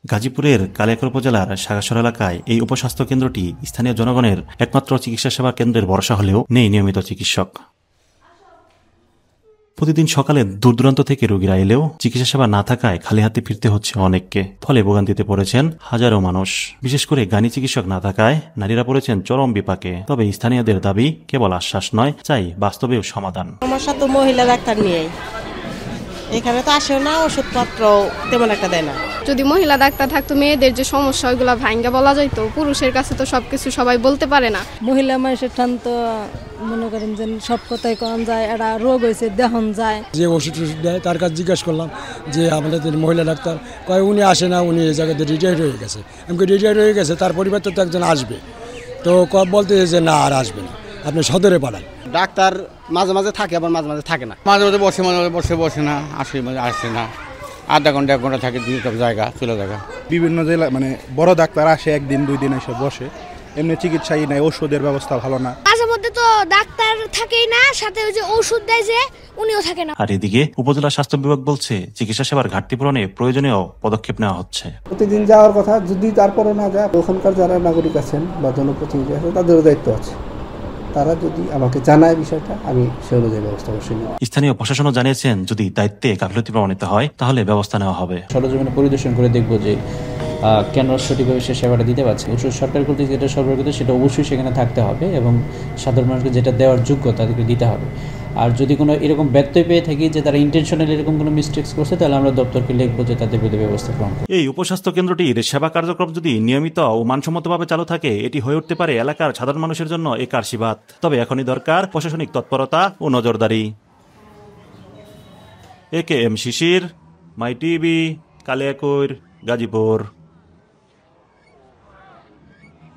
গাজীপুরের কালিয়াকৈর উপজেলার সাগাসর এলাকায় এই উপস্বাস্থ্য কেন্দ্রটি স্থানীয় জনগণের একমাত্র চিকিৎসা সেবা কেন্দ্রের ভরসা হলেও নেই নিয়মিত চিকিৎসক। প্রতিদিন সকালে দূরদূরান্ত থেকে রোগীরা এলেও চিকিৎসা সেবা না থাকায় খালি হাতে ফিরতে হচ্ছে অনেককে। ফলে ভোগান্তিতে পড়েছেন হাজারো মানুষ। বিশেষ করে গানি চিকিৎসক না থাকায় নারীরা পড়েছেন চরম বিপাকে। তবে স্থানীয়দের দাবি কেবল আশ্বাস নয়, চাই বাস্তবেও সমাধান। সমস্যা তো মহিলা ডাক্তার নিয়েই, এখানে তো আসেও না, ওষুধপত্র তেমন একটা দেয় না। যদি মহিলা ডাক্তার থাকতো মেয়েদের যে সমস্যা ওইগুলো ভাঙ্গা বলা যাইতো। পুরুষের কাছে তো সবকিছু সবাই বলতে পারে না। মহিলা মানুষের ঠান তো মনে করেন যে সব কথাই কম যায়, একটা রোগ হয়েছে দেহন যায়। যে ওষুধ দেয় তার কাছে জিজ্ঞাসা করলাম যে আমাদের মহিলা ডাক্তার, কয় উনি আসে না, উনি এই জায়গাতে রিটায়ার্ড হয়ে গেছে। আমাকে রিটায়ার্ড হয়ে গেছে, তার পরিবর্তে তো একজন আসবে। তো বলতে যে না আর আসবে না, আপনি সদরে পাঠান। ডাক্তার মাঝে মাঝে থাকে, আবার মাঝে মাঝে থাকে না, মাঝে মাঝে বসে, মাঝে মাঝে বসে না, আসে মাঝে আসে না, আধা ঘন্টা 1 ঘন্টা থাকে, দুই জায়গা চলে জায়গা। বিভিন্ন জেলা মানে বড় ডাক্তার আসে, 1 দিন 2 দিন এসে বসে, এমনি চিকিৎসাই নাই, ওষুধের ব্যবস্থা ভালো না। মাঝে মধ্যে তো ডাক্তার থাকেই না, সাথে ওই যে ওষুধ দেয় যে উনিও থাকে না। আর এদিকে উপজেলা স্বাস্থ্য বিভাগ বলছে চিকিৎসা সেবার ঘাটতি পূরণে প্রয়োজনীয় পদক্ষেপ নেওয়া হচ্ছে। প্রতিদিন যাওয়ার কথা, যদি তারপরে না যায়, ওখানকার যারা নাগরিক আছেন বা জনপ্রতিনিধি আছেন তাদেরও দায়িত্ব আছে। তারা যদি আমাকে জানায় বিষয়টা, আমি সে অনুযায়ী ব্যবস্থা অবশ্যই নেব। স্থানীয় প্রশাসনও জানিয়েছেন যদি দায়িত্বে গাফিলতি প্রমাণিত হয় তাহলে ব্যবস্থা নেওয়া হবে। সরজমিনে পরিদর্শন করে দেখব যে কেন সঠিকভাবে সে সেবাটা দিতে পারছে। ওষুধ সরকার কর্তৃক যেটা সরবরাহ করতে সেটা অবশ্যই সেখানে থাকতে হবে এবং সাধারণ মানুষকে যেটা দেওয়ার যোগ্য তাদেরকে দিতে হবে। আর যদি কোনো এরকম ব্যত্যয় পেয়ে থাকি যে তারা ইন্টেনশনালি এরকম কোনো মিস্টেক্স করছে, তাহলে আমরা দপ্তরকে লিখবো যে তাদের বিরুদ্ধে ব্যবস্থা গ্রহণ করব। এই উপস্বাস্থ্য কেন্দ্রটির সেবা কার্যক্রম যদি নিয়মিত ও মানসম্মতভাবে চালু থাকে, এটি হয়ে উঠতে পারে এলাকার সাধারণ মানুষের জন্য এক আশীর্বাদ। তবে এখনই দরকার প্রশাসনিক তৎপরতা ও নজরদারি। AKM শিশির, মাই টিভি, কালিয়াকৈর, গাজীপুর।